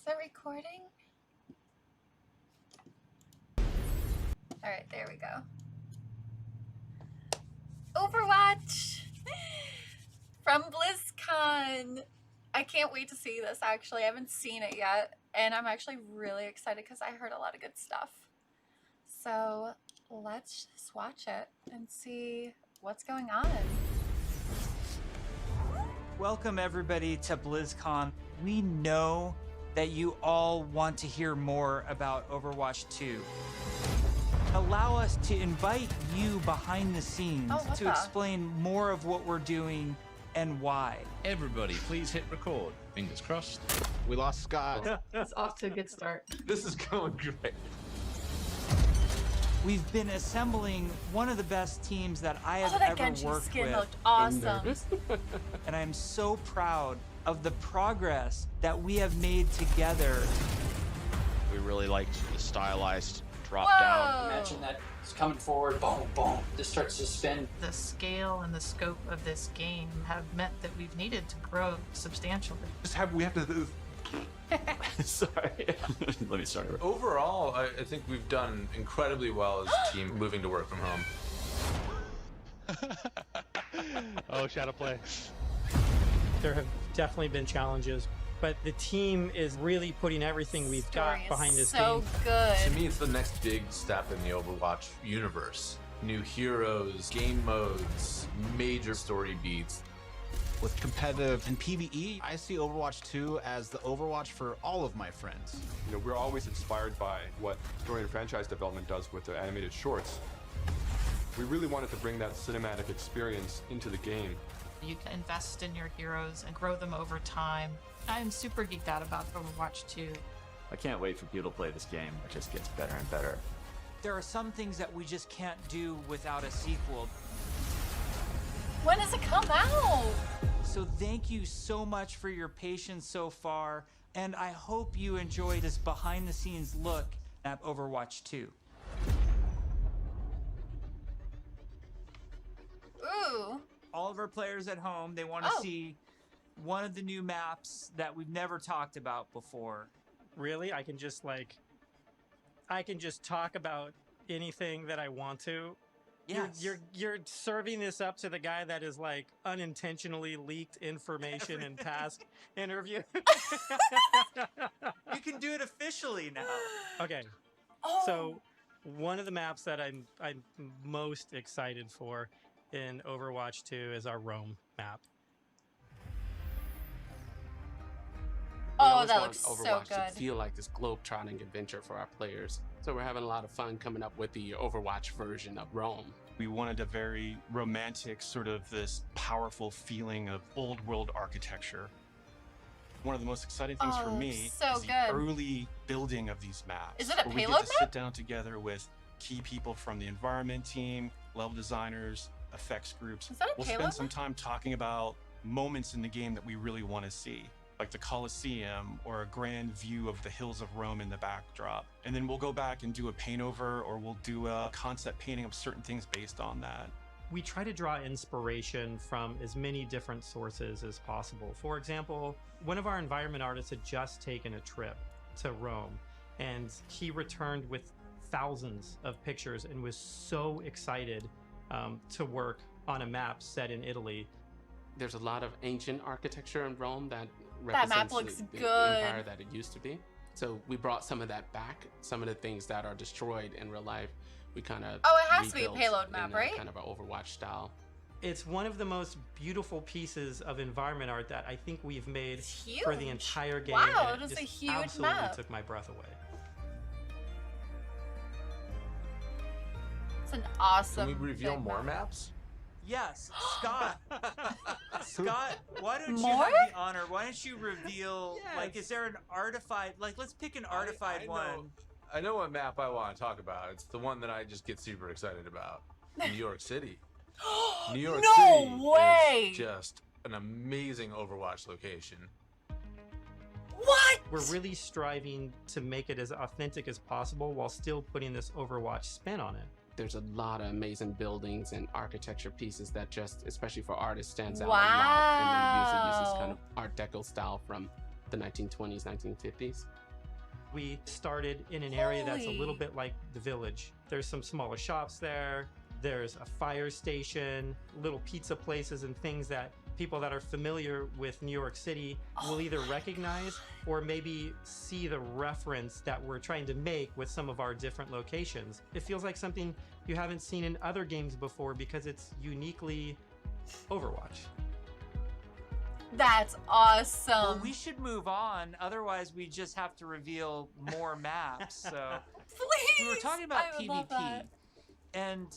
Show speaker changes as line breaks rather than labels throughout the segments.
Is that recording? All right, there we go. Overwatch from Blizzcon. I can't wait to see this, actually. I haven't seen it yet, and I'm actually really excited because I heard a lot of good stuff. So let's just watch it and see what's going on.
Welcome everybody to BlizzCon. We know that you all want to hear more about Overwatch 2. Allow us to invite you behind the scenes to explain more of what we're doing and why.
Everybody, please hit record. Fingers crossed.
We lost Scott.
It's off to a good start.
This is going great.
We've been assembling one of the best teams that I have
that
ever
Genji
worked
skin
with.
looked awesome.
And I'm so proud of the progress that we have made together.
We really liked the stylized drop
Whoa.
down.
Imagine that it's coming forward, boom, boom. This starts to spin.
The scale and the scope of this game have meant that we've needed to grow substantially.
We have to. Sorry. Let me start.
Overall, I think we've done incredibly well as a team moving to work from home.
Oh, shadow play. There have definitely been challenges, but the team is really putting everything we've got behind this game.
So good.
To me, it's the next big step in the Overwatch universe. New heroes, game modes, major story beats.
With competitive and PvE, I see Overwatch 2 as the Overwatch for all of my friends.
You know, we're always inspired by what story and franchise development does with the animated shorts. We really wanted to bring that cinematic experience into the game.
You can invest in your heroes and grow them over time. I'm super geeked out about Overwatch 2.
I can't wait for people to play this game. It just gets better and better.
There are some things that we just can't do without a sequel.
When does it come out?
So thank you so much for your patience so far, and I hope you enjoy this behind-the-scenes look at Overwatch 2.
Ooh.
All of our players at home, they want to see one of the new maps that we've never talked about before.
Really? I can just talk about anything that I want to.
Yes.
You're serving this up to the guy that is like unintentionally leaked information in past interview.
You can do it officially now.
Okay. So one of the maps that I'm most excited for in Overwatch 2 is our Rome map.
Oh, that looks so
Overwatch
good.
to feel like this globe-trotting adventure for our players. So we're having a lot of fun coming up with the Overwatch version of Rome.
We wanted a very romantic, sort of this powerful feeling of old world architecture. One of the most exciting things for me is the early building of these maps.
Is it a
where
payload
we get to
map?
sit down together with key people from the environment team, level designers, effects groups.
Is that a
We'll
payload
spend some
map?
time talking about moments in the game that we really want to see, like the Colosseum or a grand view of the hills of Rome in the backdrop. And then we'll go back and do a paint over, or we'll do a concept painting of certain things based on that.
We try to draw inspiration from as many different sources as possible. For example, one of our environment artists had just taken a trip to Rome, and he returned with thousands of pictures and was so excited to work on a map set in Italy.
There's a lot of ancient architecture in Rome that represents
map looks
the
good.
empire that it used to be. So we brought some of that back. Some of the things that are destroyed in real life, we kind of
Oh, it has to be a payload map,
in
right?
kind of an Overwatch style.
It's one of the most beautiful pieces of environment art that I think we've made for the entire game.
Wow,
and
it is a
just
huge
absolutely
map.
took my breath away.
It's an awesome.
Can we reveal
big
more
map.
maps?
Yes, Scott. Scott, why don't you
More?
have the honor? Why don't you reveal, like, is there an artified, like, let's pick an artified one.
I know what map I want to talk about. It's the one that I just get super excited about. New York City. New York City
way!
is just an amazing Overwatch location.
What?
We're really striving to make it as authentic as possible while still putting this Overwatch spin on it.
There's a lot of amazing buildings and architecture pieces that just, especially for artists, stands out a
Wow.
lot. And they use this kind of Art Deco style from the 1920s, 1950s.
We started in an area that's a little bit like the village. There's some smaller shops there. There's a fire station, little pizza places, and things that people that are familiar with New York City will either recognize or maybe see the reference that we're trying to make with some of our different locations. It feels like something you haven't seen in other games before because it's uniquely Overwatch.
That's awesome.
Well, we should move on. Otherwise, we just have to reveal more maps. So,
Please.
we were talking about
I would love
PvP,
that.
and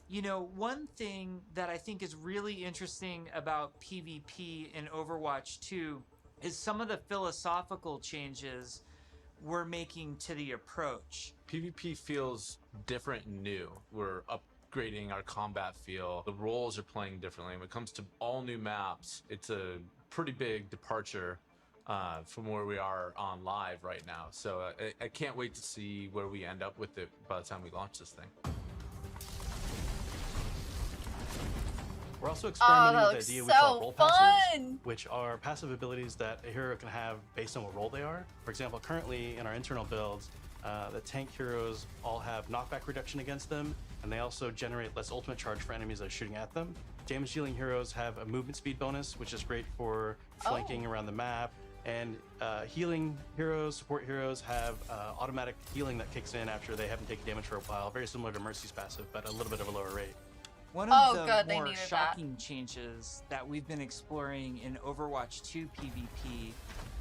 you know, one thing that I think is really interesting about PvP in Overwatch 2 is some of the philosophical changes we're making to the approach.
PvP feels different and new. We're upgrading our combat feel. The roles are playing differently. When it comes to all new maps, it's a pretty big departure from where we are on live right now. So I can't wait to see where we end up with it by the time we launch this thing.
We're also experimenting with the idea we call role passives,
fun.
which are passive abilities that a hero can have based on what role they are. For example, currently in our internal builds, the tank heroes all have knockback reduction against them, and they also generate less ultimate charge for enemies that are shooting at them. Damage dealing heroes have a movement speed bonus, which is great for flanking around the map. And healing heroes, support heroes have automatic healing that kicks in after they haven't taken damage for a while, very similar to Mercy's passive, but a little bit of a lower rate.
One of the
good, they
more
needed
shocking changes that we've been exploring in Overwatch 2 PvP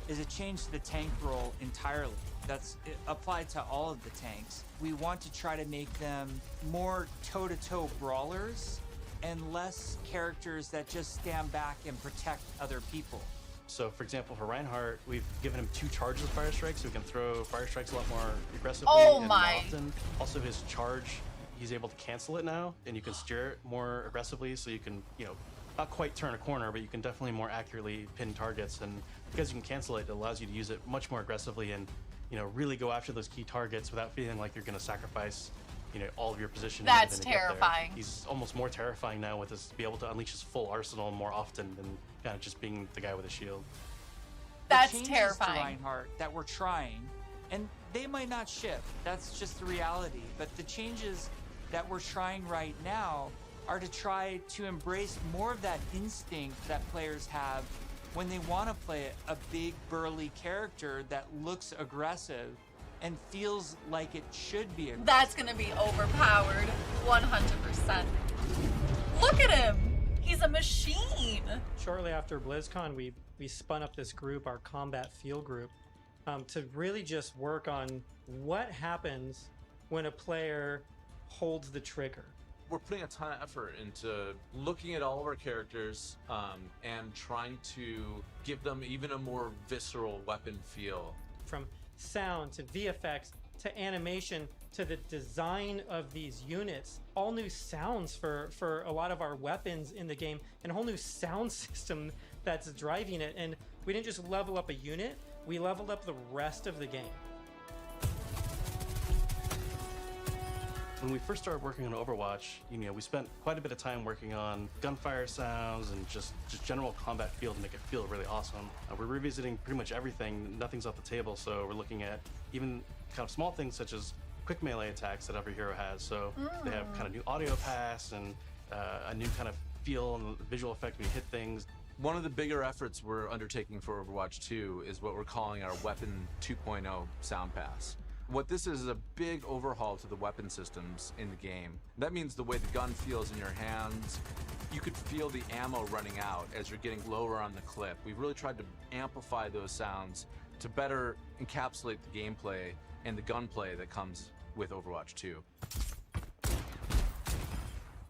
is a change to the tank role entirely. That's applied to all of the tanks. We want to try to make them more toe-to-toe brawlers and less characters that just stand back and protect other people.
So, for example, for Reinhardt, we've given him 2 charges of Fire Strike, so he can throw Fire Strikes a lot more aggressively and more often. Also, his charge, he's able to cancel it now, and you can steer it more aggressively, so you can, you know, not quite turn a corner, but you can definitely more accurately pin targets. And because you can cancel it, it allows you to use it much more aggressively and, you know, really go after those key targets without feeling like you're going to sacrifice, you know, all of your positioning.
That's
to get there.
terrifying.
He's almost more terrifying now with his be able to unleash his full arsenal more often than kind of just being the guy with a shield.
That's
The changes
terrifying.
to Reinhardt that we're trying, and they might not ship. That's just the reality. But the changes that we're trying right now are to try to embrace more of that instinct that players have when they want to play a big burly character that looks aggressive and feels like it should be aggressive.
That's gonna be overpowered, 100%. Look at him! He's a machine!
Shortly after BlizzCon, we spun up this group, our combat field group, to really just work on what happens when a player holds the trigger.
We're putting a ton of effort into looking at all of our characters and trying to give them even a more visceral weapon feel.
From sound to VFX to animation to the design of these units, all new sounds for a lot of our weapons in the game, and a whole new sound system that's driving it. And we didn't just level up a unit, we leveled up the rest of the game.
When we first started working on Overwatch, you know, we spent quite a bit of time working on gunfire sounds and just general combat feel to make it feel really awesome. We're revisiting pretty much everything. Nothing's off the table, so we're looking at even kind of small things such as quick melee attacks that every hero has. So they have kind of new audio pass and a new kind of feel and visual effect when you hit things.
One of the bigger efforts we're undertaking for Overwatch 2 is what we're calling our Weapon 2.0 Sound Pass. What this is a big overhaul to the weapon systems in the game. That means the way the gun feels in your hands. You could feel the ammo running out as you're getting lower on the clip. We've really tried to amplify those sounds to better encapsulate the gameplay and the gunplay that comes with Overwatch 2.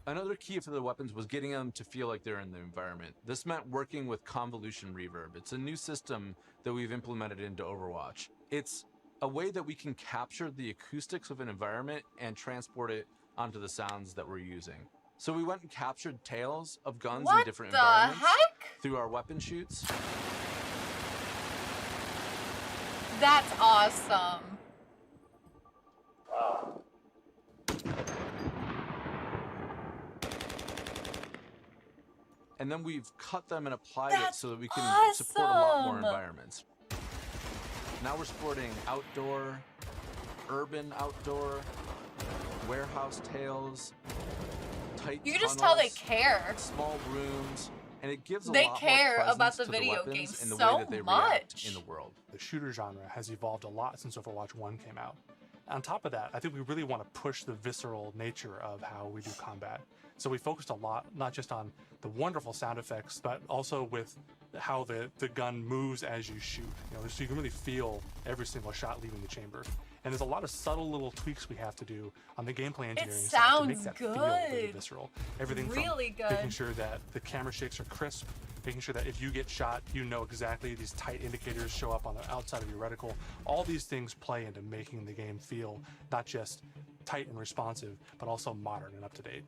Another key for the weapons was getting them to feel like they're in the environment. This meant working with convolution reverb. It's a new system that we've implemented into Overwatch. It's a way that we can capture the acoustics of an environment and transport it onto the sounds that we're using. So we went and captured tails of guns in different environments through our weapon shoots.
That's awesome.
Wow.
And then we've cut them and applied it so that we can support a lot more environments. Now we're sporting outdoor, urban outdoor, warehouse tails, tight
You can just tell they
tunnels,
care.
small rooms, and it gives a
They
lot
care
more
about
presence
the
to
video
weapons
game
and the
so
way that they react
much.
in the world.
The shooter genre has evolved a lot since Overwatch 1 came out. On top of that, I think we really want to push the visceral nature of how we do combat. So we focused a lot, not just on the wonderful sound effects, but also with how the gun moves as you shoot. So you can really feel every single shot leaving the chamber. And there's a lot of subtle little tweaks we have to do on the gameplay engineering side to make
sounds
that feel really
good.
visceral. Everything
Really
from
good.
making sure that the camera shakes are crisp, making sure that if you get shot, you know exactly these tight indicators show up on the outside of your reticle. All these things play into making the game feel not just tight and responsive, but also modern and up to date.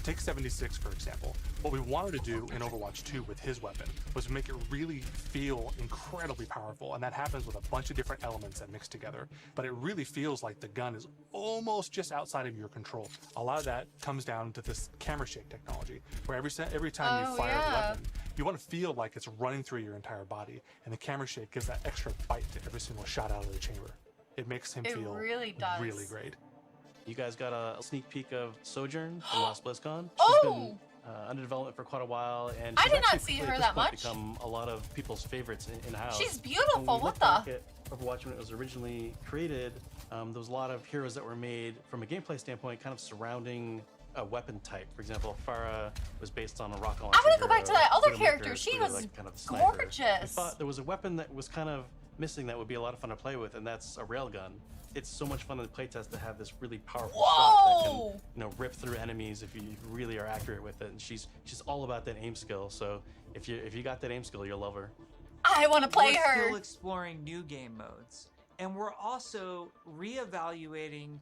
Take 76, for example. What we wanted to do in Overwatch 2 with his weapon was make it really feel incredibly powerful, and that happens with a bunch of different elements that mix together. But it really feels like the gun is almost just outside of your control. A lot of that comes down to this camera shake technology, where every time you fire the weapon, you want to feel like it's running through your entire body, and the camera shake gives that extra bite to every single shot out of the chamber. It makes him feel
really does.
really great.
You guys got a sneak peek of Sojourn from last BlizzCon. She's been under development for quite a while, and
I
she's
did not
actually,
see
at
her
this
that
point,
much.
become a lot of people's favorites in-house.
She's beautiful,
When we
what
look
the?
back at Overwatch when it was originally created, there was a lot of heroes that were made from a gameplay standpoint kind of surrounding a weapon type. For example, Pharah was based on a rocket launcher.
I want to go back to that other
Widowmaker
character.
is
She
really
was
like kind of the sniper. We
gorgeous.
thought there was a weapon that was kind of missing that would be a lot of fun to play with, and that's a railgun. It's so much fun in the playtest to have this really powerful shot that can, rip through enemies if you really are accurate with it. And she's all about that aim skill. So if you got that aim skill, you'll love her.
I want to play
we're
her.
Still exploring new game modes, and we're also reevaluating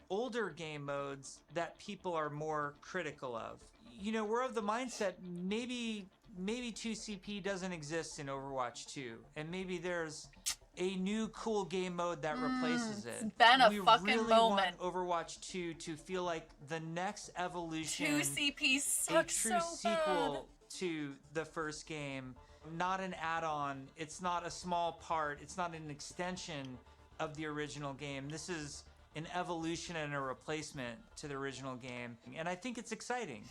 older game modes that people are more critical of. We're of the mindset maybe 2CP doesn't exist in Overwatch 2, and maybe there's a new cool game mode that replaces it.
It's been a
we
fucking
really
moment.
Want Overwatch 2 to feel like the next evolution,
2CP sucks
a true
so
sequel to the first game, not an add-on. It's not a small part. It's not an extension of the original game. This is an evolution and a replacement to the original game, and I think it's exciting.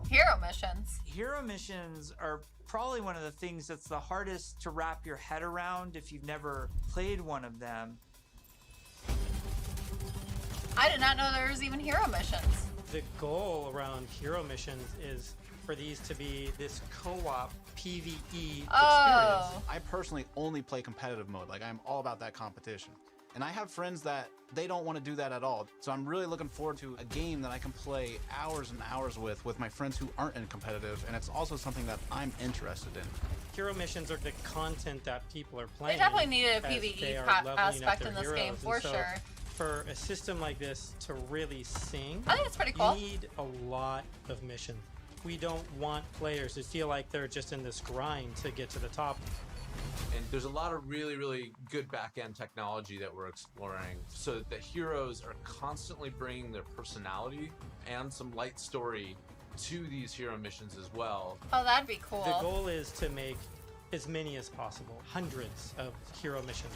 Hero missions.
Hero missions are probably one of the things that's the hardest to wrap your head around if you've never played one of them.
I did not know there was even hero missions.
The goal around hero missions is for these to be this co-op PvE experience.
I personally only play competitive mode. Like, I'm all about that competition. And I have friends that they don't want to do that at all. So I'm really looking forward to a game that I can play hours and hours with my friends who aren't in competitive, and it's also something that I'm interested in.
Hero missions are the content that people are playing.
They definitely needed a
as
PvE
they are leveling up
aspect
their
in this
heroes.
game,
And
for
so
sure.
For a system like this to really sing,
I think it's pretty cool.
You need a lot of missions. We don't want players to feel like they're just in this grind to get to the top.
And there's a lot of really, really good back-end technology that we're exploring so that the heroes are constantly bringing their personality and some light story to these hero missions as well.
Oh, that'd be cool.
The goal is to make as many as possible, hundreds of hero missions.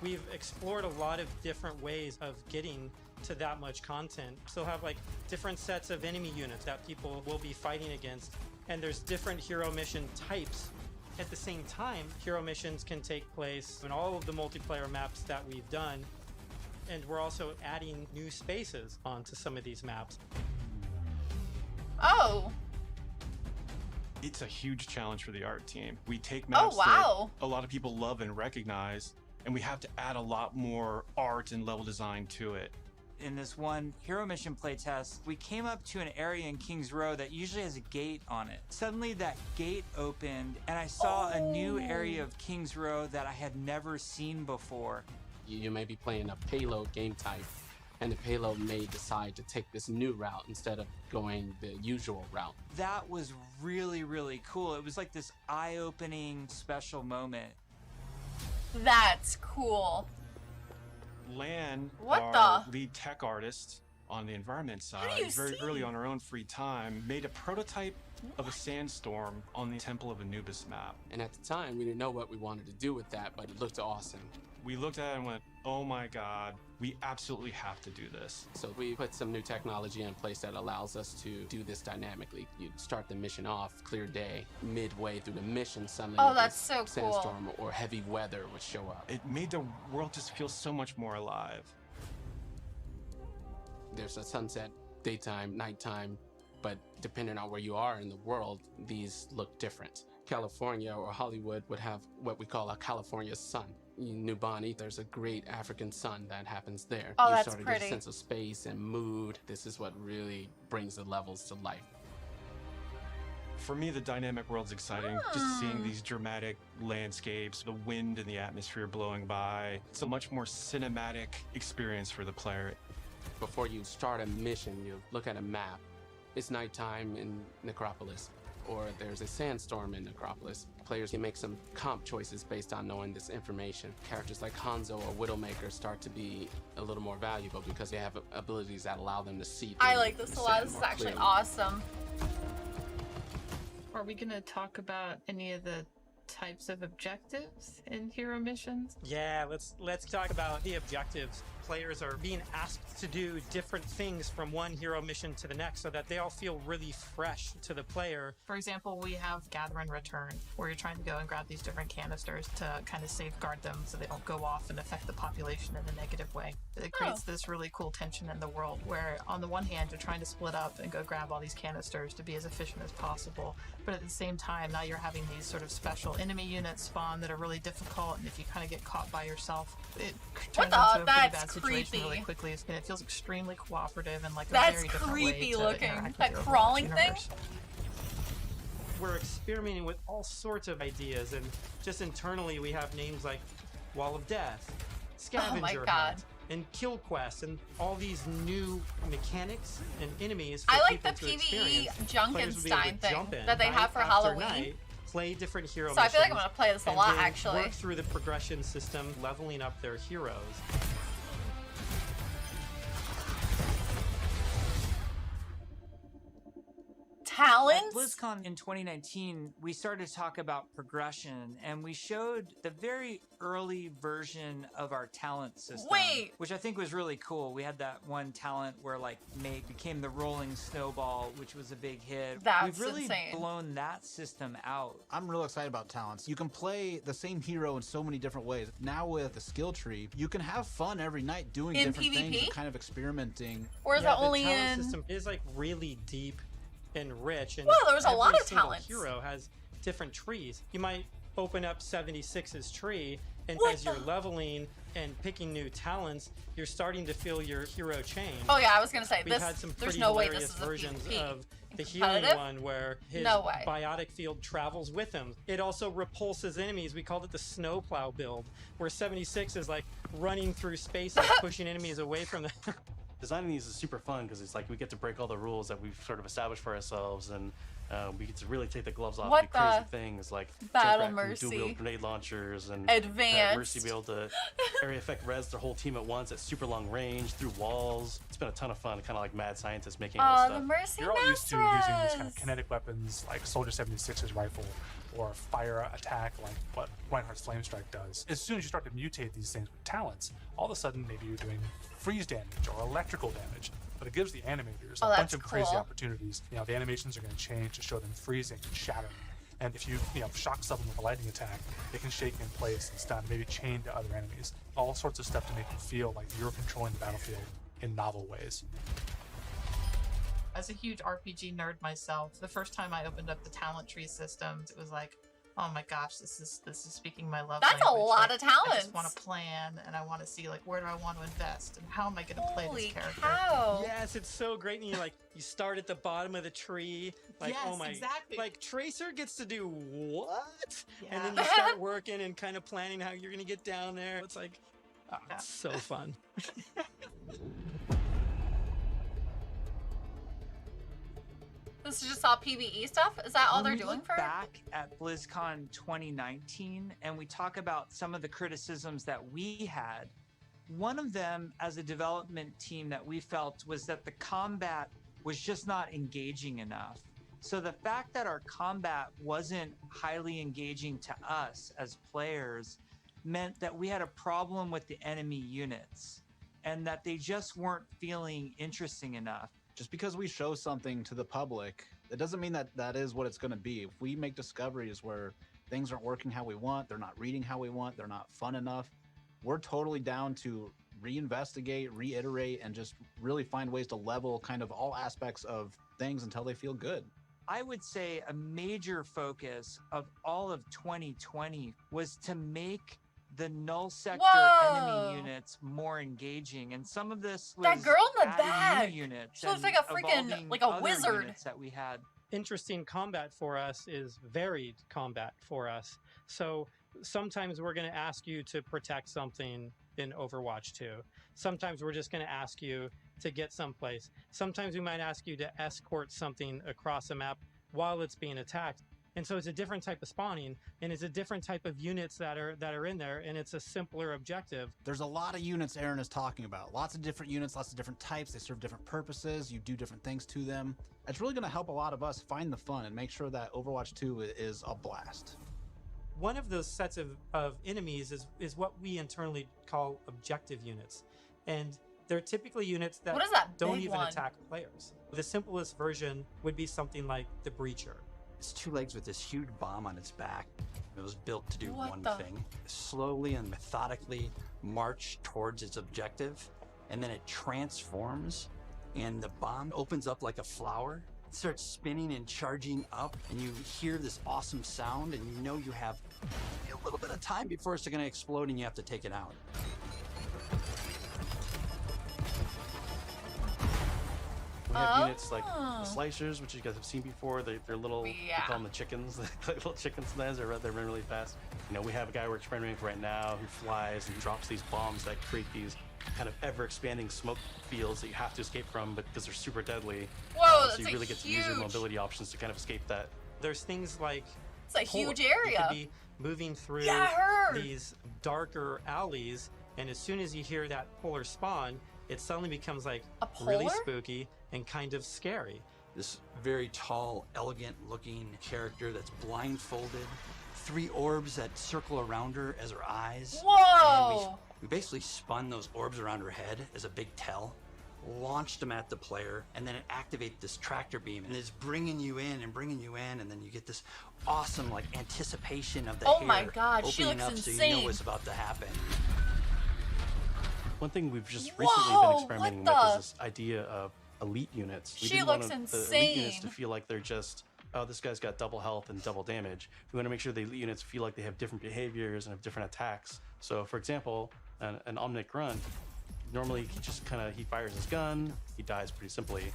We've explored a lot of different ways of getting to that much content. Still have like different sets of enemy units that people will be fighting against, and there's different hero mission types. At the same time, hero missions can take place in all of the multiplayer maps that we've done, and we're also adding new spaces onto some of these maps.
Oh.
It's a huge challenge for the art team. We take maps
wow.
that a lot of people love and recognize, and we have to add a lot more art and level design to it.
In this one hero mission playtest, we came up to an area in Kings Row that usually has a gate on it. Suddenly that gate opened and I saw a new area of Kings Row that I had never seen before.
You may be playing a payload game type, and the payload may decide to take this new route instead of going the usual route.
That was really, really cool. It was like this eye-opening special moment.
That's cool.
Lan,
What
our lead tech artist, on the environment
do
side,
you
very
see?
early on our own free time, made a prototype of a sandstorm on the Temple of Anubis map.
And at the time, we didn't know what we wanted to do with that, but it looked awesome.
We looked at it and went, oh my God, we absolutely have to do this.
So we put some new technology in place that allows us to do this dynamically. You start the mission off, clear day, midway through the mission, suddenly
Oh, that's
this
so cool.
sandstorm or heavy weather would show up.
It made the world just feel so much more alive.
There's a sunset, daytime, nighttime, but depending on where you are in the world, these look different. California or Hollywood would have what we call a California sun. In New Bonnie, there's a great African sun that happens there.
Oh,
you
that's
sort of get
pretty.
a sense of space and mood. This is what really brings the levels to life.
For me, the dynamic world's exciting. Just seeing these dramatic landscapes, the wind and the atmosphere blowing by. It's a much more cinematic experience for the player.
Before you start a mission, you look at a map. It's nighttime in Necropolis, or there's a sandstorm in Necropolis. Players can make some comp choices based on knowing this information. Characters like Hanzo or Widowmaker start to be a little more valuable because they have abilities that allow them to see through
I like this
the
a lot.
set
This is
more
actually
clearly.
awesome.
Are we going to talk about any of the types of objectives in hero missions?
Yeah, let's talk about the objectives. Players are being asked to do different things from one hero mission to the next so that they all feel really fresh to the player.
For example, we have Gather and Return, where you're trying to go and grab these different canisters to kind of safeguard them so they don't go off and affect the population in a negative way. It creates this really cool tension in the world where, on the one hand, you're trying to split up and go grab all these canisters to be as efficient as possible, but at the same time, now you're having these sort of special enemy units spawn that are really difficult, and if you kind of get caught by yourself, it turns into a pretty bad situation really quickly, and it feels extremely cooperative and like a
That's
very different way
creepy
to
looking.
interact
That
with the Overwatch
crawling thing?
universe.
We're experimenting with all sorts of ideas, and just internally we have names like Wall of Death, Scavenger Hunt, and Kill Quest, and all these new mechanics and enemies for
I like
people
the
to
PvE
experience.
Junkenstein
Players will be able to
thing
jump in
that they
night
have for
after
Halloween.
night, play different hero
So I feel like I'm
missions,
gonna play this a
and
lot,
then
actually.
work through the progression system, leveling up their heroes.
Talents?
At BlizzCon in 2019, we started to talk about progression, and we showed the very early version of our talent system.
Wait!
Which I think was really cool. We had that one talent where like became the rolling snowball, which was a big hit.
That's
We've really
insane.
blown that system out.
I'm real excited about talents. You can play the same hero in so many different ways. Now with the skill tree, you can have fun every night doing
In
different things
PvP?
and kind of experimenting.
Or is
Yeah,
that
the
only
talent
in...
system is like really deep and rich, and
Well, there's a lot
every
of
single
talents.
hero has different trees. You might open up 76's tree, and
What
as you're
the-
leveling and picking new talents, you're starting to feel your hero change.
Oh yeah, I was gonna say,
We've
this,
had some
there's
pretty
no way
hilarious
this is a
versions
PvP.
of the healing
Competitive?
one where his
No way.
biotic field travels with him. It also repulses enemies. We called it the snowplow build, where 76 is like running through space and pushing enemies away from them.
Designing these is super fun because it's like we get to break all the rules that we've sort of established for ourselves, and we get to really take the gloves off
What
and do crazy
the-
things like
Battle
jetpack and
Mercy.
dual-wield grenade launchers and
Advanced.
Mercy be able to area effect res their whole team at once at super long range through walls. It's been a ton of fun, kind of like mad scientists making all this
Oh,
stuff.
the Mercy
You're all used to using these kind of
Masters.
kinetic weapons like Soldier 76's rifle or fire attack like what Reinhardt's Flame Strike does. As soon as you start to mutate these things with talents, all of a sudden maybe you're doing freeze damage or electrical damage. But it gives the animators
Oh,
a bunch
that's
of crazy
cool.
opportunities. You know, the animations are going to change to show them freezing and shattering. And if you shock someone with a lightning attack, they can shake in place and stun, maybe chain to other enemies. All sorts of stuff to make you feel like you're controlling the battlefield in novel ways.
As a huge RPG nerd myself, the first time I opened up the talent tree systems, it was like, oh my gosh, this is speaking my love
That's a
language.
lot
Like,
of talents.
I just want to plan, and I want to see like where do I want to invest, and how am I going to play
Holy
this character.
cow.
Yes, it's so great. And you start at the bottom of the tree. Like,
Yes,
oh my,
exactly.
like Tracer gets to do what?
Yeah.
And then you start working and kind of planning how you're going to get down there. It's like, it's so fun.
This is just all PvE stuff? Is that all
When
they're
we
doing
look
for it?
back at BlizzCon 2019 and we talk about some of the criticisms that we had, One of them, as a development team, that we felt was that the combat was just not engaging enough. So the fact that our combat wasn't highly engaging to us as players meant that we had a problem with the enemy units and that they just weren't feeling interesting enough.
Just because we show something to the public, it doesn't mean that that is what it's going to be. If we make discoveries where things aren't working how we want, they're not reading how we want, they're not fun enough, we're totally down to reinvestigate, reiterate, and just really find ways to level kind of all aspects of things until they feel good.
I would say a major focus of all of 2020 was to make the null sector
Whoa!
enemy units more engaging, and some of this was
That girl in the
adding
back!
new units.
She looks
and
like a freaking,
evolving
like a
other
wizard.
units that we had.
Interesting combat for us is varied combat for us. So sometimes we're going to ask you to protect something in Overwatch 2. Sometimes we're just going to ask you to get someplace. Sometimes we might ask you to escort something across a map while it's being attacked. And so it's a different type of spawning, and it's a different type of units that are in there, and it's a simpler objective.
There's a lot of units Aaron is talking about. Lots of different units, lots of different types. They serve different purposes. You do different things to them. It's really going to help a lot of us find the fun and make sure that Overwatch 2 is a blast.
One of those sets of enemies is what we internally call objective units. And they're typically units that,
What is that
don't
big
even
one?
attack players. The simplest version would be something like the Breacher.
It's two legs with this huge bomb on its back. It was built to do
What
one
the-
thing. Slowly and methodically march towards its objective, and then it transforms, and the bomb opens up like a flower. It starts spinning and charging up, and you hear this awesome sound, and you know you have a little bit of time before it's going to explode and you have to take it out.
We have units like the slicers, which you guys have seen before. They're little, we call them the chickens. Like little chicken snares. They run really fast. You know, we have a guy we're experimenting with right now who flies and drops these bombs that create these kind of ever-expanding smoke fields that you have to escape from, but because they're super deadly.
Whoa,
so you
that's
really get to use your
huge-
mobility options to kind of escape that.
There's things like
It's a
polar.
huge area.
You could be moving through
Yeah, I heard.
these darker alleys, and as soon as you hear that polar spawn, it suddenly becomes like
A
really
polar?
spooky and kind of scary.
This very tall, elegant-looking character that's blindfolded. 3 orbs that circle around her as her eyes.
Whoa!
And we basically spun those orbs around her head as a big tell, launched them at the player, and then it activates this tractor beam, and it's bringing you in, and then you get this awesome like anticipation of the
Oh
hair
my God, she
opening
looks
up so you
insane.
know what's about to happen.
One thing we've just
Whoa,
recently been experimenting
what
with
the-
is this idea of elite units. We
She
didn't
looks
want the elite units to
insane.
feel like they're just, oh, this guy's got double health and double damage. We want to make sure the elite units feel like they have different behaviors and have different attacks. So, for example, an Omnic Grunt, normally he just he fires his gun, he dies pretty simply.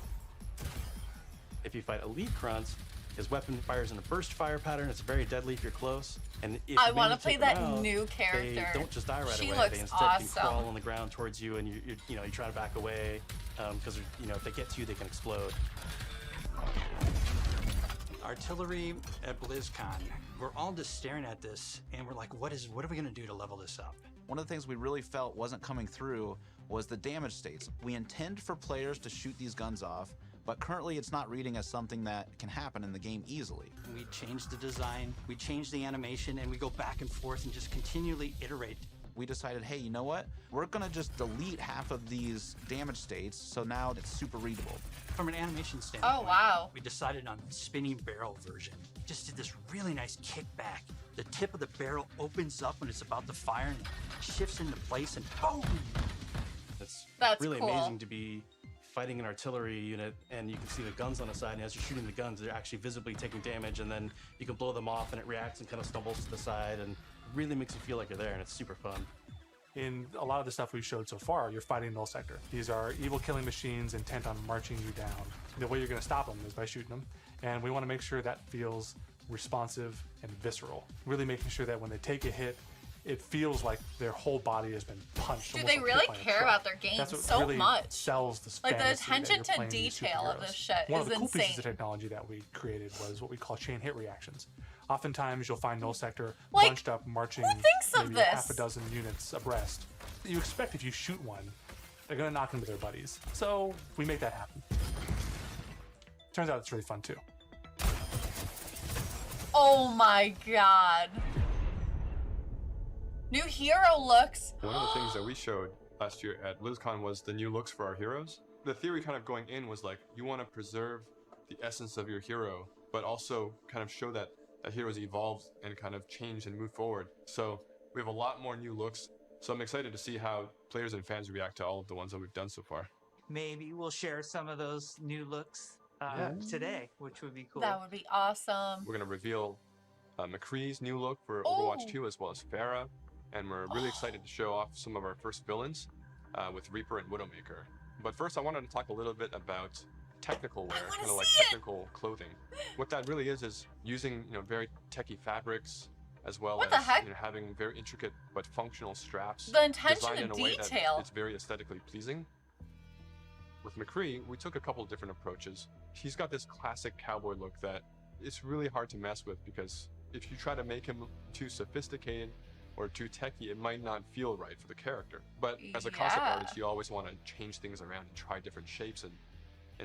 If you fight elite Grunts, his weapon fires in a burst fire pattern. It's very deadly if you're close. And if
I
you
wanna
manage to
play
take them
that
out,
new character.
They don't just die right
She
away.
looks
They instead can
awesome.
crawl on the ground towards you, and you try to back away because if they get to you, they can explode.
Artillery at BlizzCon. We're all just staring at this, and we're like, what are we going to do to level this up?
One of the things we really felt wasn't coming through was the damage states. We intend for players to shoot these guns off, but currently it's not reading as something that can happen in the game easily.
We change the design, we change the animation, and we go back and forth and just continually iterate.
We decided, hey, you know what? We're gonna just delete half of these damage states, so now it's super readable.
From an animation standpoint,
Oh, wow.
we decided on spinning barrel version. Just did this really nice kickback. The tip of the barrel opens up when it's about to fire and shifts into place and boom!
It's
That's
really
cool.
amazing to be fighting an artillery unit, and you can see the guns on the side, and as you're shooting the guns, they're actually visibly taking damage, and then you can blow them off, and it reacts and kind of stumbles to the side, and really makes you feel like you're there, and it's super fun.
In a lot of the stuff we've showed so far, you're fighting null sector. These are evil killing machines intent on marching you down. The way you're going to stop them is by shooting them, and we want to make sure that feels responsive and visceral. Really making sure that when they take a hit, it feels like their whole body has been punched.
Dude,
almost
they
like
really
hit by a
care
truck.
about their games
That's what
so
really
much.
sells this
Like, the
fantasy that
attention
you're
to
playing these
detail of
superheroes.
this shit
One
is
of the cool pieces
insane.
of technology that we created was what we call chain hit reactions. Oftentimes, you'll find null sector
Like,
bunched up, marching
thinks of
maybe
this?
half a dozen units abreast. You expect if you shoot one, they're gonna knock into their buddies. So we make that happen. Turns out it's really fun too.
Oh my god. New hero looks.
One of the things that we showed last year at Blizzcon was the new looks for our heroes. The theory kind of going in was like, you want to preserve the essence of your hero, but also kind of show that that heroes evolved and kind of changed and moved forward. So we have a lot more new looks. So I'm excited to see how players and fans react to all of the ones that we've done so far.
Maybe we'll share some of those new looks today, which would be cool.
That would be awesome.
We're going to reveal McCree's new look for
Oh.
Overwatch 2 as well as Pharah. And we're really excited to show off some of our first villains with Reaper and Widowmaker. But first, I wanted to talk a little bit about technical wear, kind of like technical clothing. What that really is using very techie fabrics, as well
What the
as
heck?
having very intricate but functional straps.
The attention
designed
to
in a way that
detail.
it's very aesthetically pleasing. With McCree, we took a couple different approaches. He's got this classic cowboy look that it's really hard to mess with, because if you try to make him too sophisticated or too techie, it might not feel right for the character. But as a concept
Yeah.
artist, you always want to change things around and try different shapes and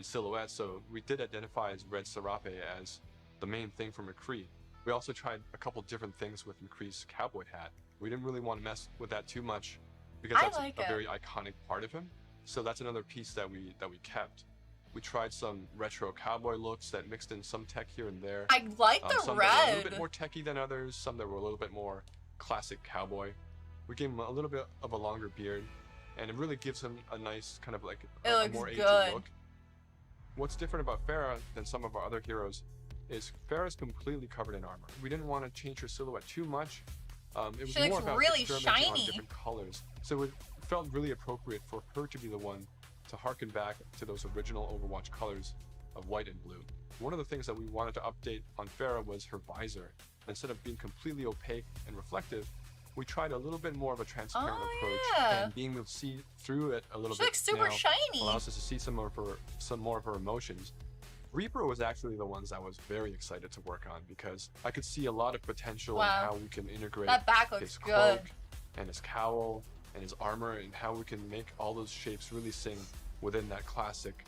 silhouettes. So we did identify as Red Serape as the main thing for McCree. We also tried a couple different things with McCree's cowboy hat. We didn't really want to mess with that too much, because
I
that's
like
a
it.
very iconic part of him. So that's another piece that we kept. We tried some retro cowboy looks that mixed in some tech here and there.
I like the
some that were a
red.
little bit more techie than others, some that were a little bit more classic cowboy. We gave him a little bit of a longer beard, and it really gives him a nice kind of like
It
a
looks
more aged
good.
look. What's different about Pharah than some of our other heroes is Pharah's completely covered in armor. We didn't want to change her silhouette too much. It was
She
more
looks
about
really
experimenting on
shiny.
different colors. So it felt really appropriate for her to be the one to harken back to those original Overwatch colors of white and blue. One of the things that we wanted to update on Pharah was her visor. Instead of being completely opaque and reflective, we tried a little bit more of a transparent approach,
yeah.
and being able to see through it a little
She
bit
looks super
now
shiny.
allows us to see some more of her emotions. Reaper was actually the ones I was very excited to work on, because I could see a lot of potential
Wow.
in how we can integrate
That back looks
his
good.
cloak and his cowl and his armor, and how we can make all those shapes really sing within that classic,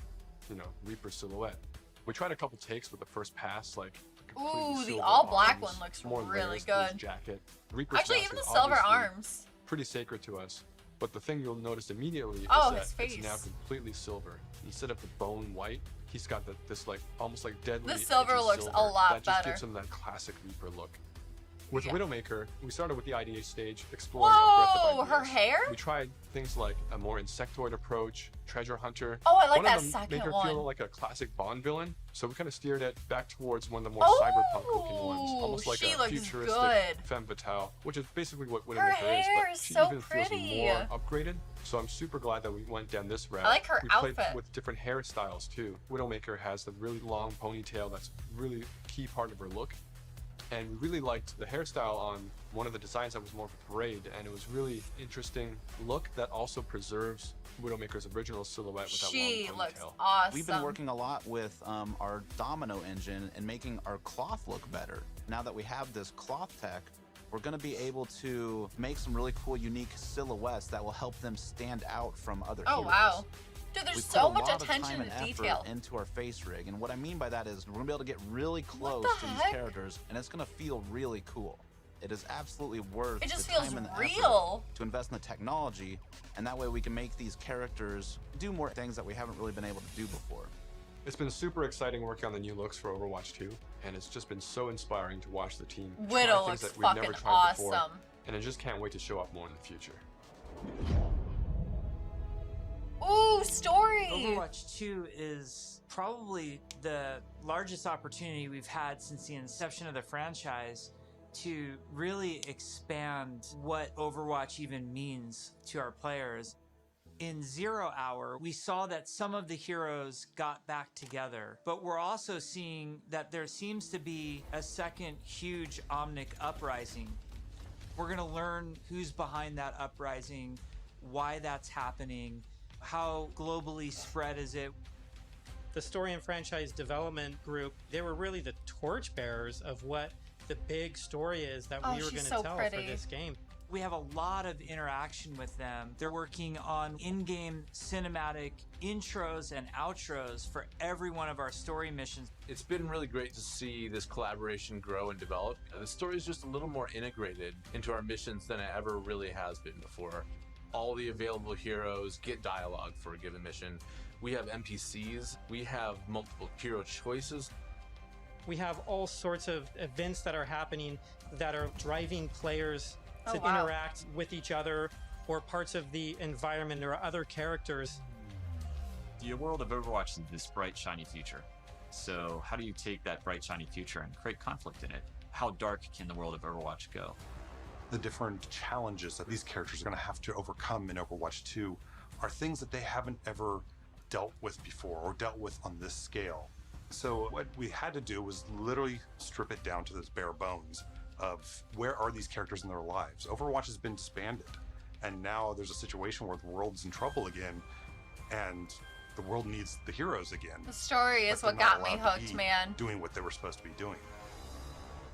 Reaper silhouette. We tried a couple takes with the first pass, like the completely
Ooh, the
silver
all black
arms,
one looks
more
really
layers to his
good.
jacket. Reaper's
Actually,
mask
even
is
the silver
obviously
arms.
pretty sacred to us. But the thing you'll notice immediately
Oh,
is
his
that it's now
face.
completely silver. Instead of the bone white, he's got this like almost like deadly.
The silver
edgy
looks a
silver
lot
that just
better.
gives him that classic Reaper look. With
Yeah.
Widowmaker, we started with the IDA stage, exploring a breadth
Whoa,
of
her
ideas.
hair?
We tried things like a more insectoid approach, treasure hunter.
Oh, I like
One
that
of them
second
make her
one.
feel like a classic Bond villain, so we kind of steered it back towards one of the more
Oh,
cyberpunk-looking ones, almost like
she
a
looks
futuristic
good.
femme fatale, which is basically what
Her
Widowmaker is,
hair
but
is
she
so
even
pretty.
feels more upgraded. So I'm super glad that we went down this route.
I like her
we played
outfit.
with different hairstyles too. Widowmaker has the really long ponytail that's really key part of her look. And we really liked the hairstyle on one of the designs that was more of a parade, and it was really interesting look that also preserves Widowmaker's original silhouette with that
She
long
looks
ponytail.
awesome.
We've been working a lot with our domino engine and making our cloth look better. Now that we have this cloth tech, we're going to be able to make some really cool, unique silhouettes that will help them stand out from other
Oh,
heroes.
wow. Dude,
We
there's
put
so
a
much
lot of
attention
time and
to
effort
detail.
into our face rig, and what I mean by that is we're gonna be able to get really close
the
to these
heck?
characters, and it's gonna feel really cool. It is absolutely worth
It just
the
feels
time and the
real.
effort to invest in the technology, and that way we can make these characters do more things that we haven't really been able to do before.
It's been super exciting working on the new looks for Overwatch 2, and it's just been so inspiring to watch the team try
Widow
things
looks
that we've never
fucking
tried before,
awesome.
and I just can't wait to show off more in the future.
Ooh, story.
Overwatch 2 is probably the largest opportunity we've had since the inception of the franchise to really expand what Overwatch even means to our players. In 0 Hour, we saw that some of the heroes got back together, but we're also seeing that there seems to be a second huge Omnic uprising. We're going to learn who's behind that uprising, why that's happening, how globally spread is it.
The story and franchise development group, they were really the torchbearers of what the big story is that we were going to tell for this game.
We have a lot of interaction with them. They're working on in-game cinematic intros and outros for every one of our story missions.
It's been really great to see this collaboration grow and develop. The story is just a little more integrated into our missions than it ever really has been before. All the available heroes get dialogue for a given mission. We have NPCs. We have multiple hero choices.
We have all sorts of events that are happening that are driving players to interact with each other or parts of the environment or other characters.
The world of Overwatch is this bright, shiny future. So how do you take that bright, shiny future and create conflict in it? How dark can the world of Overwatch go?
The different challenges that these characters are going to have to overcome in Overwatch 2 are things that they haven't ever dealt with before or dealt with on this scale. So what we had to do was literally strip it down to this bare bones of where are these characters in their lives. Overwatch has been disbanded, and now there's a situation where the world's in trouble again, and the world needs the heroes again.
The story is what got me hooked, man.
Doing what they were supposed to be doing.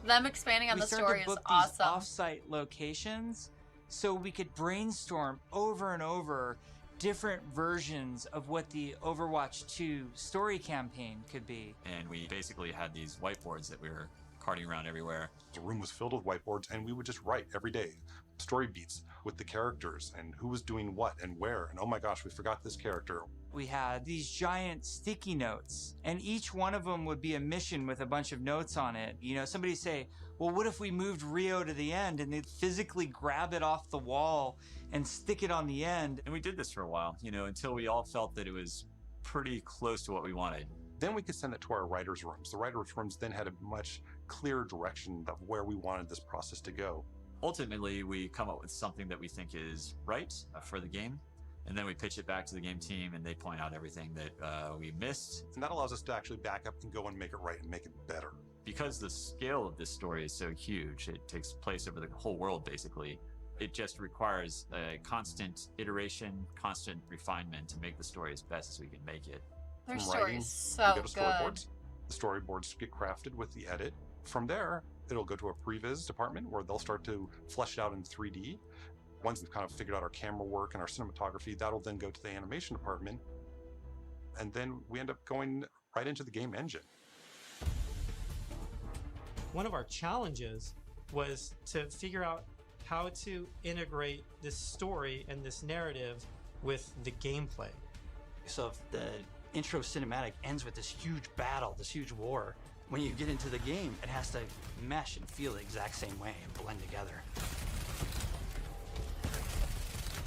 Them expanding on the story is
these
awesome.
Off-site locations, so we could brainstorm over and over different versions of what the Overwatch 2 story campaign could be.
And we basically had these whiteboards that we were carting around everywhere.
The room was filled with whiteboards, and we would just write every day story beats with the characters and who was doing what and where. And oh my gosh, we forgot this character.
We had these giant sticky notes, and each one of them would be a mission with a bunch of notes on it. You know, somebody say, well, what if we moved Rio to the end? And they'd physically grab it off the wall and stick it on the end.
And we did this for a while, you know, until we all felt that it was pretty close to what we wanted.
Then we could send it to our writers' rooms. The writers' rooms then had a much clearer direction of where we wanted this process to go.
Ultimately, we come up with something that we think is right for the game, and then we pitch it back to the game team, and they point out everything that we missed.
And that allows us to actually back up and go and make it right and make it better.
Because the scale of this story is so huge, it takes place over the whole world, basically. It just requires a constant iteration, constant refinement to make the story as best as we can make it.
Their
From
story
writing,
is so
we go to storyboards. The storyboards get crafted with the edit. From there, it'll go to a previs department where they'll start to flesh it out in 3D. Once we've kind of figured out our camera work and our cinematography, that'll then go to the animation department. And then we end up going right into the game engine.
One of our challenges was to figure out how to integrate this story and this narrative with the gameplay.
So if the intro cinematic ends with this huge battle, this huge war, when you get into the game, it has to mesh and feel the exact same way and blend together.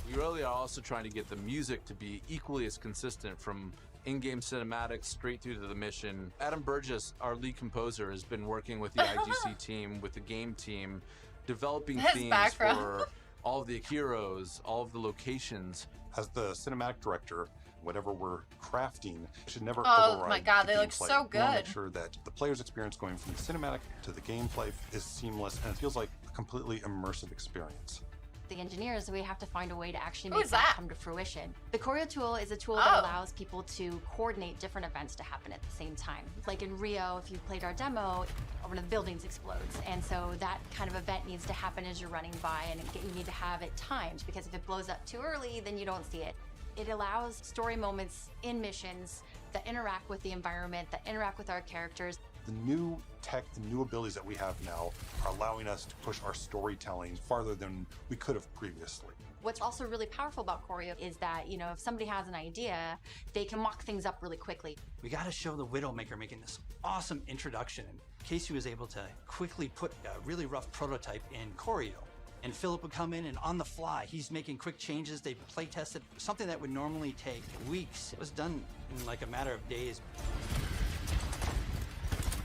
We really are also trying to get the music to be equally as consistent from in-game cinematics straight through to the mission. Adam Burgess, our lead composer, has been working with the IGC team, with the game team, developing themes for all of the heroes, all of the locations.
As the cinematic director, whatever we're crafting should never
override.
Oh
My God,
the
they look
gameplay.
so
We wanna
good.
make sure that the player's experience going from the cinematic to the gameplay is seamless and it feels like a completely immersive experience.
The engineers, we have to find a way to actually
Who
make
is
that
that?
come to fruition. The choreo tool is a tool that allows people to coordinate different events to happen at the same time. Like in Rio, if you played our demo, one of the buildings explodes. And so that kind of event needs to happen as you're running by, and you need to have it timed, because if it blows up too early, then you don't see it. It allows story moments in missions that interact with the environment, that interact with our characters.
The new tech, the new abilities that we have now are allowing us to push our storytelling farther than we could have previously.
What's also really powerful about choreo is that, you know, if somebody has an idea, they can mock things up really quickly.
We got to show the Widowmaker making this awesome introduction. Casey was able to quickly put a really rough prototype in choreo. And Philip would come in and on the fly, he's making quick changes. They play tested something that would normally take weeks. It was done in like a matter of days.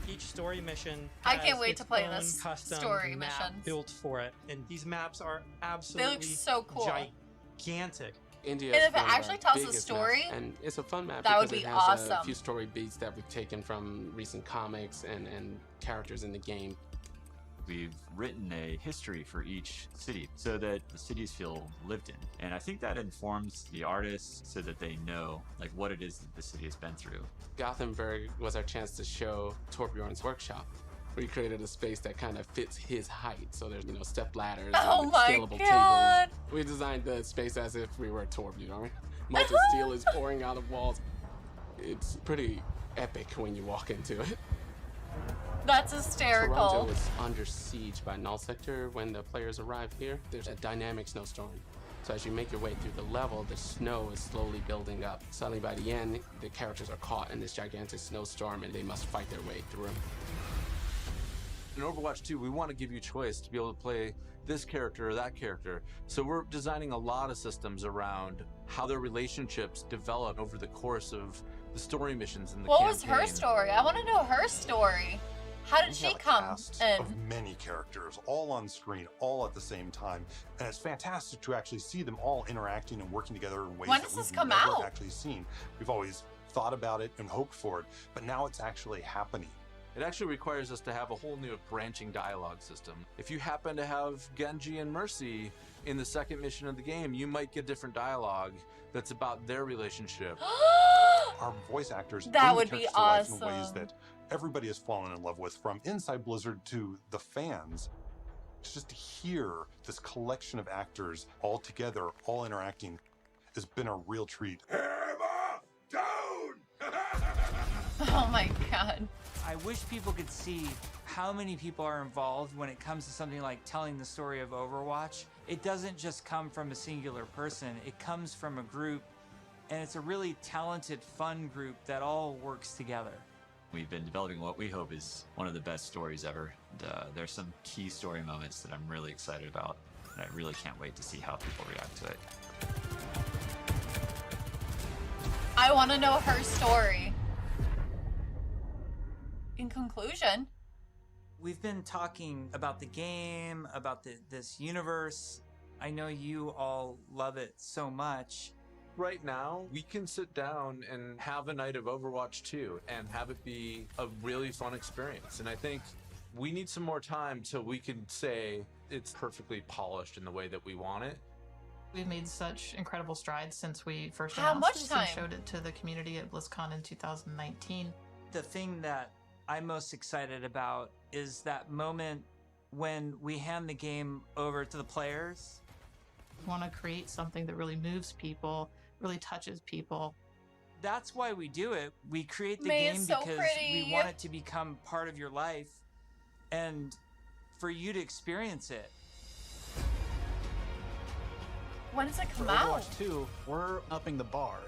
Each story mission
I can't
has
wait
its
to play
own
this
custom
story
map
mission.
built for it, and these maps are absolutely
so cool.
gigantic.
India
And
is
if it
one of our
actually tells the
biggest
story,
maps, and it's a fun map
that would
because
be
it has a
awesome.
few story beats that we've taken from recent comics and characters in the game.
We've written a history for each city so that the cities feel lived in. And I think that informs the artists so that they know like what it is that the city has been through.
Gothenburg was our chance to show Torbjorn's workshop. We created a space that kind of fits his height. So there's, step ladders and scalable tables. We designed the space as if we were Torbjorn. Molten steel is pouring out of walls. It's pretty epic when you walk into it.
That's hysterical.
Toronto was under siege by Null Sector when the players arrive here. There's a dynamic snowstorm. So as you make your way through the level, the snow is slowly building up. Suddenly by the end, the characters are caught in this gigantic snowstorm and they must fight their way through.
In Overwatch 2, we want to give you choice to be able to play this character or that character. So we're designing a lot of systems around how their relationships develop over the course of the story missions in the campaign.
What was her story? I want to know her story. How did she come in?
Of many characters, all on screen, all at the same time, and it's fantastic to actually see them all interacting and working together in ways that we've never actually seen. We've always thought about it and hoped for it, but now it's actually happening.
It actually requires us to have a whole new branching dialogue system. If you happen to have Genji and Mercy in the second mission of the game, you might get different dialogue that's about their relationship.
Our voice actors
that would be
awesome. In ways that everybody has fallen in love with, from inside Blizzard to the fans. Just to hear this collection of actors all together, all interacting, has been a real treat.
Oh my god.
I wish people could see how many people are involved when it comes to something like telling the story of Overwatch. It doesn't just come from a singular person, it comes from a group, and it's a really talented, fun group that all works together.
We've been developing what we hope is one of the best stories ever. There's some key story moments that I'm really excited about, and I really can't wait to see how people react to it.
I want to know her story. In conclusion,
we've been talking about the game, about this universe. I know you all love it so much.
Right now, we can sit down and have a night of Overwatch 2 and have it be a really fun experience. And I think we need some more time till we can say it's perfectly polished in the way that we want it.
We've made such incredible strides since we first
How
announced
much
this
time?
and showed it to the community at Blizzcon in 2019.
The thing that I'm most excited about is that moment when we hand the game over to the players.
We want to create something that really moves people, really touches people.
That's why we do it. We create the
May
game
is so
because
pretty.
we want it to become part of your life and for you to experience it.
when does it come
For
out?
Overwatch 2, we're upping the bar.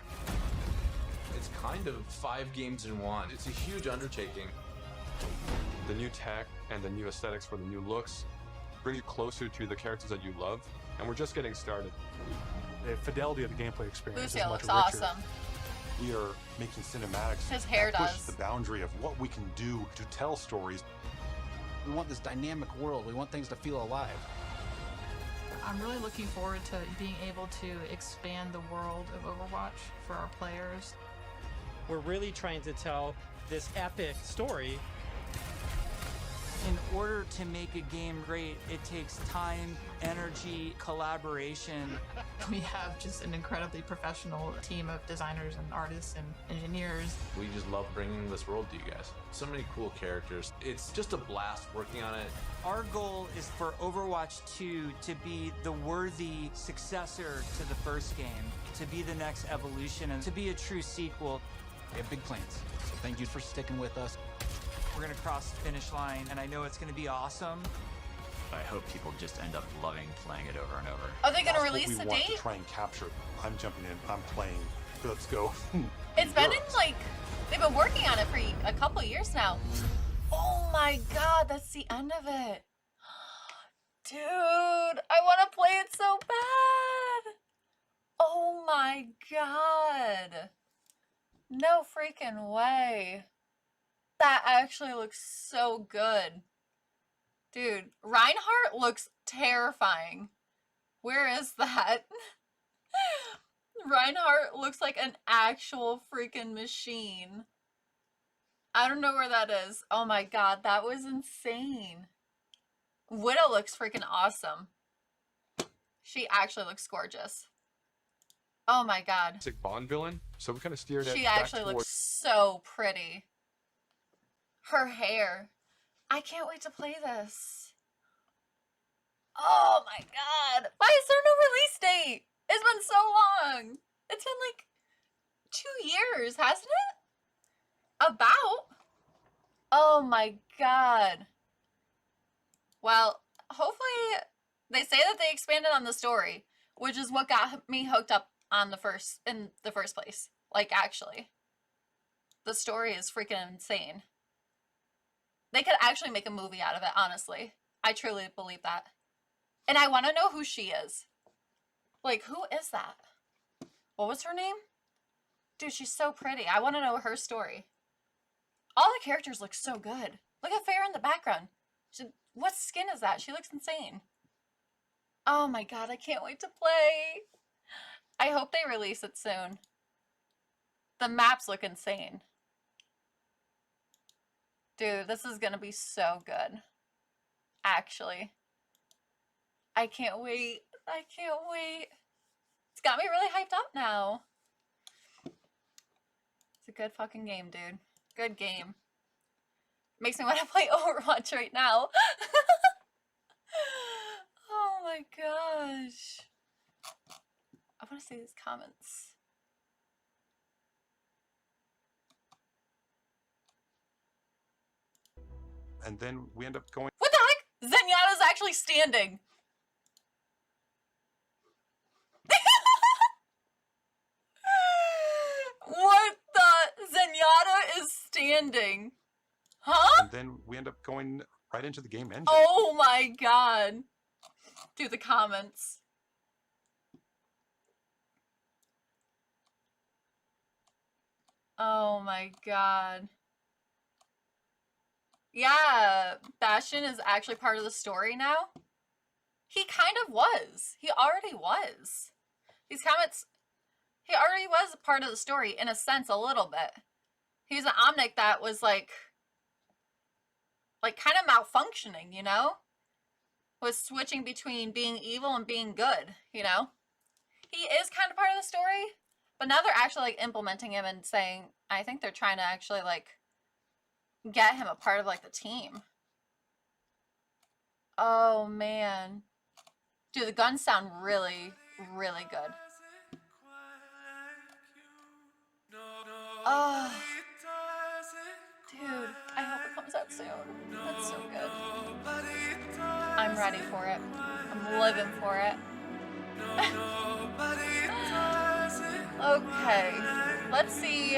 It's kind of 5 games in one. It's a huge undertaking.
The new tech and the new aesthetics for the new looks bring you closer to the characters that you love, and we're just getting started.
The fidelity of the gameplay experience
Lucio
is much
looks
richer.
awesome.
We are making cinematics
His hair
that push
does.
the boundary of what we can do to tell stories.
We want this dynamic world. We want things to feel alive.
I'm really looking forward to being able to expand the world of Overwatch for our players.
We're really trying to tell this epic story.
In order to make a game great, it takes time, energy, collaboration.
We have just an incredibly professional team of designers and artists and engineers.
We just love bringing this world to you guys. So many cool characters. It's just a blast working on it.
Our goal is for Overwatch 2 to be the worthy successor to the first game, to be the next evolution, and to be a true sequel.
We have big plans. So thank you for sticking with us.
We're gonna cross the finish line, and I know it's gonna be awesome.
I hope people just end up loving playing it over and over.
Are they gonna
That's
release
what
a
we want
date?
to try and capture. I'm jumping in. I'm playing. Let's go.
It's been in like, they've been working on it for a couple years now. Oh my god, that's the end of it. Dude, I want to play it so bad. Oh my god. No freaking way. That actually looks so good. Dude, Reinhardt looks terrifying. Where is that? Reinhardt looks like an actual freaking machine. I don't know where that is. Oh my god, that was insane. Widow looks freaking awesome. She actually looks gorgeous. Oh my god.
It's like Bond villain, so we kind of steered it
She
back
actually
towards
looks so pretty. Her hair. I can't wait to play this. Oh my god. Why is there no release date? It's been so long. It's been like 2 years, hasn't it? About. Oh my god. Well, hopefully they say that they expanded on the story, which is what got me hooked up on in the first place. Like, actually. The story is freaking insane. They could actually make a movie out of it, honestly. I truly believe that. And I want to know who she is. Like, who is that? What was her name? Dude, she's so pretty. I want to know her story. All the characters look so good. Look at Farrah in the background. What skin is that? She looks insane. Oh my god, I can't wait to play. I hope they release it soon. The maps look insane. Dude, this is gonna be so good. Actually. I can't wait. I can't wait. It's got me really hyped up now. It's a good fucking game, dude. Good game. Makes me want to play Overwatch right now. Oh my gosh. I want to see these comments.
And then we end up going.
What the heck? Zenyatta's actually standing. What the? Zenyatta is standing. Huh?
And then we end up going right into the game engine.
Oh my god. Dude, the comments. Oh my god. Yeah, Bastion is actually part of the story now. He kind of was. He already was. These comments, he already was a part of the story in a sense, a little bit. He's an Omnic that was like kind of malfunctioning, you know? Was switching between being evil and being good, you know? He is kind of part of the story, but now they're actually like implementing him and saying, I think they're trying to actually like get him a part of like the team. Oh man. Dude, the guns sound really, really good. Oh. Dude, I hope it comes out soon. That's so good. I'm ready for it. I'm living for it. Okay. Let's see.